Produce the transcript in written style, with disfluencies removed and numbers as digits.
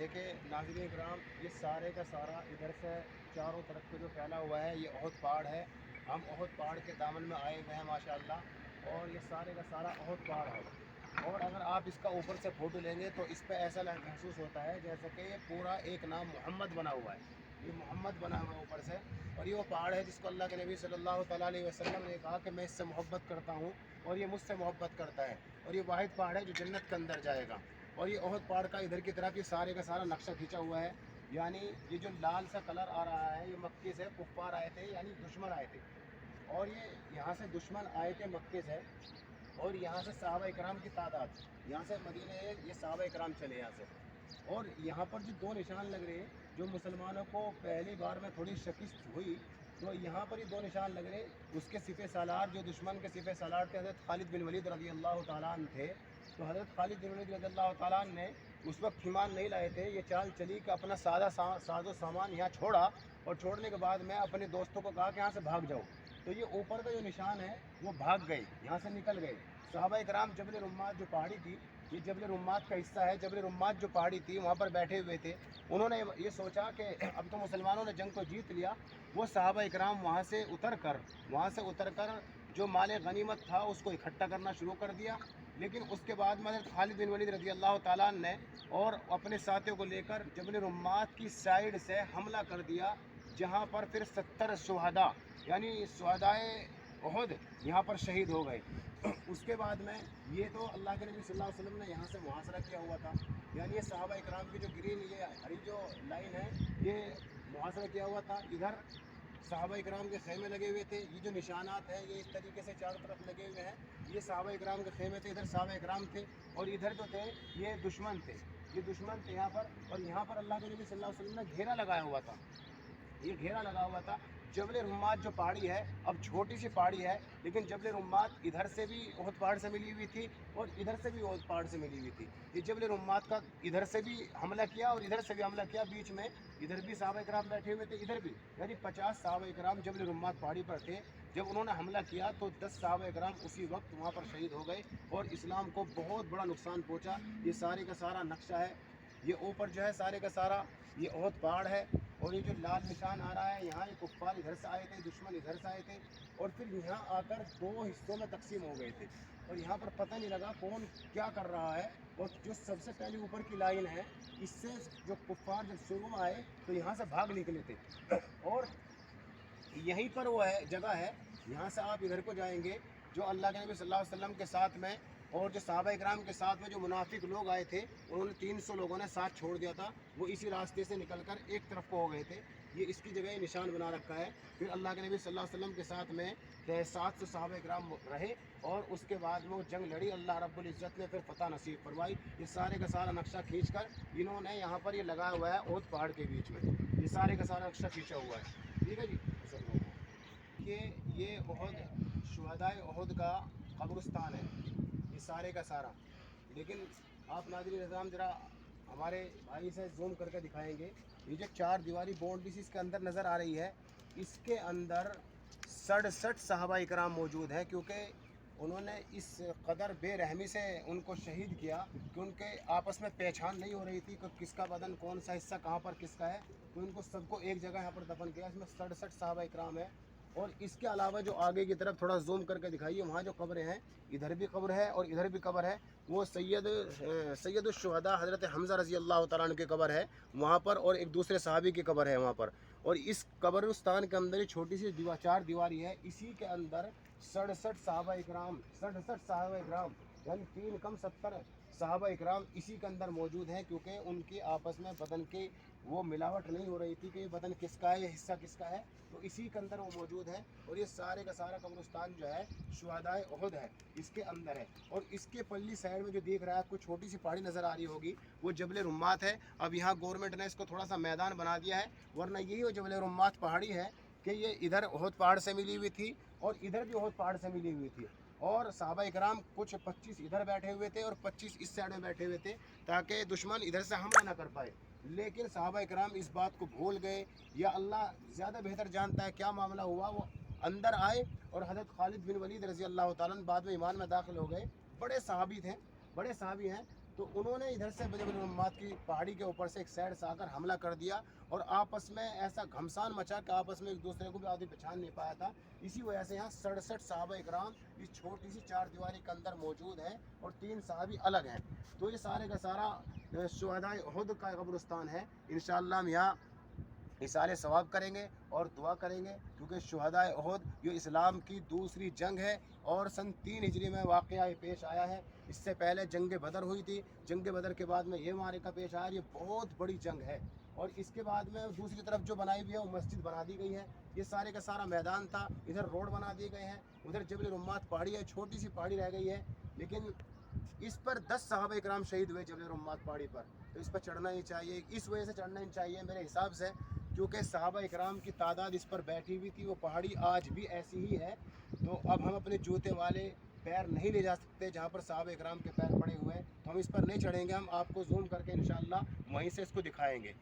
देखिए नाज़रीन इकराम, ये सारे का सारा इधर से चारों तरफ पे जो फैला हुआ है ये अहद पहाड़ है। हम अहद पहाड़ के दामन में आए हुए हैं माशाअल्लाह, और ये सारे का सारा अहद पहाड़ है। और अगर आप इसका ऊपर से फ़ोटो लेंगे तो इस पर ऐसा महसूस होता है जैसे कि ये पूरा एक नाम मोहम्मद बना हुआ है। ये मोहम्मद बना हुआ है ऊपर से, और ये वो पहाड़ है जिसको अल्लाह के नबी सल्लल्लाहु अलैहि वसल्लम ने कहा कि मैं इससे मोहब्बत करता हूँ और ये मुझसे मोहब्बत करता है। और ये वाहिद पहाड़ है जो जन्नत के अंदर जाएगा। और ये अहद पहाड़ का इधर की तरफ ये सारे का सारा नक्शा खींचा हुआ है। यानी ये जो लाल सा कलर आ रहा है ये मक्के से कुफ्फार आए थे, यानी दुश्मन आए थे। और ये यहाँ से दुश्मन आए थे मक्के से, और यहाँ से सहाबा इकराम की तादाद, यहाँ से मदीने ये सहाबा इकराम चले यहाँ से। और यहाँ पर जो दो निशान लग रहे हैं, जो मुसलमानों को पहली बार में थोड़ी शिकस्त हुई, तो यहाँ पर ये दो निशान लग रहे। उसके सिपे सालार, जो दुश्मन के सिपे सालार थे, हज़रत खालिद बिन वलीद रज़ी अल्लाह तआला अन्हु थे। तो हज़रत खालिद बिन वलीद रज़ी अल्लाह तआला अन्हु ने उस वक्त ईमान नहीं लाए थे। ये चाल चली कि अपना साजो सामान यहाँ छोड़ा, और छोड़ने के बाद मैं अपने दोस्तों को कहा कि यहाँ से भाग जाओ। तो ये ऊपर का जो निशान है वो भाग गए, यहाँ से निकल गए। सहाबा इकराम जबल रुम्मात जो पहाड़ी थी, ये जबल रुम्मात का हिस्सा है। जबल रुम्मात जो पहाड़ी थी वहाँ पर बैठे हुए थे। उन्होंने ये सोचा कि अब तो मुसलमानों ने जंग को जीत लिया। वो सहाबा इकराम वहाँ से उतर कर जो माल गनीमत था उसको इकट्ठा करना शुरू कर दिया। लेकिन उसके बाद में हज़रत खालिद बिन वलीद रज़ी अल्लाह तआला अन्हु ने और अपने साथियों को लेकर जबल रुम्मात की साइड से हमला कर दिया, जहाँ पर फिर 70 शुहदा यानी शुहदाए उहद यहाँ पर शहीद हो गए। उसके बाद में ये तो अल्लाह के नबी सल्लल्लाहु अलैहि वसल्लम ने यहाँ से मुहासरा किया हुआ था। यानी ये सहाबा इकराम की जो ग्रीन, ये हरी जो लाइन है, ये मुहासरा किया हुआ था। इधर सहाबा इकराम के खेमे लगे हुए थे। ये जो निशानात हैं ये इस तरीके से चारों तरफ लगे हुए हैं। ये सहाबा इकराम के खेमे थे, इधर सहाबा इकराम थे, और इधर जो थे ये दुश्मन थे। ये दुश्मन थे यहाँ पर। और यहाँ पर अल्लाह के नबी सल्लल्लाहु अलैहि वसल्लम ने घेरा लगाया हुआ था। ये घेरा लगा हुआ था। जबल रुम्मात जो पहाड़ी है, अब छोटी सी पहाड़ी है, लेकिन जबल रुम्मात इधर से भी ओहद पहाड़ से मिली हुई थी और इधर से भी ओहद पहाड़ से मिली हुई थी। ये जबल रुम्मात का इधर से भी हमला किया और इधर से भी हमला किया। बीच में इधर भी सहाबा इकराम बैठे हुए थे, इधर भी, यानी 50 सहाबा इकराम जबल रुम्मात पहाड़ी पर थे। जब उन्होंने हमला किया तो 10 सहाबा इकराम उसी वक्त वहाँ पर शहीद हो गए और इस्लाम को बहुत बड़ा नुकसान पहुँचा। ये सारे का सारा नक्शा है। ये ऊपर जो है सारे का सारा ये ओहद पहाड़ है, और ये जो लाल निशान आ रहा है यहाँ, ये कुफ्फार इधर से आए थे, दुश्मन इधर से आए थे, और फिर यहाँ आकर दो हिस्सों में तकसीम हो गए थे। और यहाँ पर पता नहीं लगा कौन क्या कर रहा है। और जो सबसे पहले ऊपर की लाइन है, इससे जो कुफ्फार जब शुरू में आए तो यहाँ से भाग निकले थे। और यहीं पर वो है जगह है, यहाँ से आप इधर को जाएंगे, जो अल्लाह के नबी सल्लल्लाहु अलैहि वसल्लम के साथ में और जो सहाबा इकराम के साथ में जो मुनाफिक लोग आए थे, उन्होंने 300 लोगों ने साथ छोड़ दिया था। वो इसी रास्ते से निकलकर एक तरफ को हो गए थे। ये इसकी जगह निशान बना रखा है। फिर अल्लाह के नबी सल्लल्लाहु अलैहि वसल्लम के साथ में 700 सहाबा इकराम रहे, और उसके बाद में वो जंग लड़ी। अल्लाह रब्बुल इज़्ज़त ने फिर फतह नसीब फरमाई। ये सारे का सारा नक्शा खींच कर इन्होंने यहाँ पर ये लगाया हुआ है ओहद पहाड़ के बीच में। ये सारे का सारा नक्शा खींचा हुआ है, ठीक है जी। कि ये ओहद शुहदाए ओहद का कब्रिस्तान है, ये सारे का सारा। लेकिन आप नाज़रीन निज़ाम ज़रा हमारे भाई से जूम करके दिखाएंगे। ये जो 4 दीवारी बाउंड्री सी इसके अंदर नज़र आ रही है, इसके अंदर 67 सहाबा इकराम मौजूद हैं, क्योंकि उन्होंने इस कदर बेरहमी से उनको शहीद किया कि उनके आपस में पहचान नहीं हो रही थी कि किसका बदन, कौन सा हिस्सा कहाँ पर किसका है। तो इनको सबको एक जगह यहाँ पर दफन किया। इसमें 67 सहाबा इकराम है। और इसके अलावा जो आगे की तरफ थोड़ा जूम करके दिखाइए, वहाँ जो कब्रें हैं, इधर भी कब्र है और इधर भी कब्र है। वो सैयदुश्शुहदा हज़रत हमज़ा रज़ी अल्लाह तआला अन्हु की कब्र है वहाँ पर, और एक दूसरे सहाबी की कब्र है वहाँ पर। और इस कब्रिस्तान के अंदर ही छोटी सी 4 दीवारी है, इसी के अंदर 67 सहाबा इकराम यानी 3 कम 70 सहाबा इकराम इसी के अंदर मौजूद हैं, क्योंकि उनकी आपस में बदन की वो मिलावट नहीं हो रही थी कि ये बदन किसका है, ये हिस्सा किसका है। तो इसी के अंदर वो मौजूद है। और ये सारे का सारा कब्रिस्तान जो है शुहदाए उहद है, इसके अंदर है। और इसके पल्ली साइड में जो देख रहा है आपको छोटी सी पहाड़ी नज़र आ रही होगी, वो जबल रुम्मात है। अब यहाँ गवर्नमेंट ने इसको थोड़ा सा मैदान बना दिया है, वरना यही वो जबल रुम्मात पहाड़ी है कि ये इधर उहद पहाड़ से मिली हुई थी और इधर भी उहद पहाड़ से मिली हुई थी। और सहाबा इकराम कुछ 25 इधर बैठे हुए थे और 25 इस साइड में बैठे हुए थे, ताकि दुश्मन इधर से हमला ना कर पाए। लेकिन सहाबा इकराम इस बात को भूल गए, या अल्लाह ज़्यादा बेहतर जानता है क्या मामला हुआ। वो अंदर आए और हज़रत खालिद बिन वलीद रज़ी अल्लाह तआला अन्हु बाद में ईमान में दाखिल हो गए। बड़े सहाबी थे, बड़े सहाबी हैं। तो उन्होंने इधर से जबल रुम्मात की पहाड़ी के ऊपर से एक साइड से आकर हमला कर दिया और आपस में ऐसा घमसान मचा कि आपस में एक दूसरे को भी आदमी पहचान नहीं पाया था। इसी वजह से यहाँ 67 सहाबा इकराम इस छोटी सी चार दीवारी के अंदर मौजूद हैं और 3 सहाबी अलग हैं। तो ये सारे का सारा शुहदाए उहद का कब्रिस्तान है। इंशाअल्लाह हम यहाँ इसाले सवाब करेंगे और दुआ करेंगे, क्योंकि शुहदाए उहद ये इस्लाम की दूसरी जंग है और सन 3 हिजरी में वाक़या पेश आया है। इससे पहले जंग बदर हुई थी, जंग बदर के बाद में ये मारिका पेश आया। ये बहुत बड़ी जंग है और इसके बाद में दूसरी तरफ जो बनाई हुई है वो मस्जिद बना दी गई है। ये सारे का सारा मैदान था, इधर रोड बना दिए गए हैं, उधर जबल रुम्मात पहाड़ी है, छोटी सी पहाड़ी रह गई है, लेकिन इस पर 10 सहाबा इकराम शहीद हुए जबल रुम्मात पहाड़ी पर। तो इस पर चढ़ना ही चाहिए, इस वजह से चढ़ना ही चाहिए मेरे हिसाब से, क्योंकि सहाबा इकराम की तादाद इस पर बैठी हुई थी। वो पहाड़ी आज भी ऐसी ही है। तो अब हम अपने जूते वाले पैर नहीं ले जा सकते जहाँ पर सहाबा इकराम के पैर पड़े हुए हैं, तो हम इस पर नहीं चढ़ेंगे। हम आपको जूम करके इंशाअल्लाह वहीं से इसको दिखाएंगे।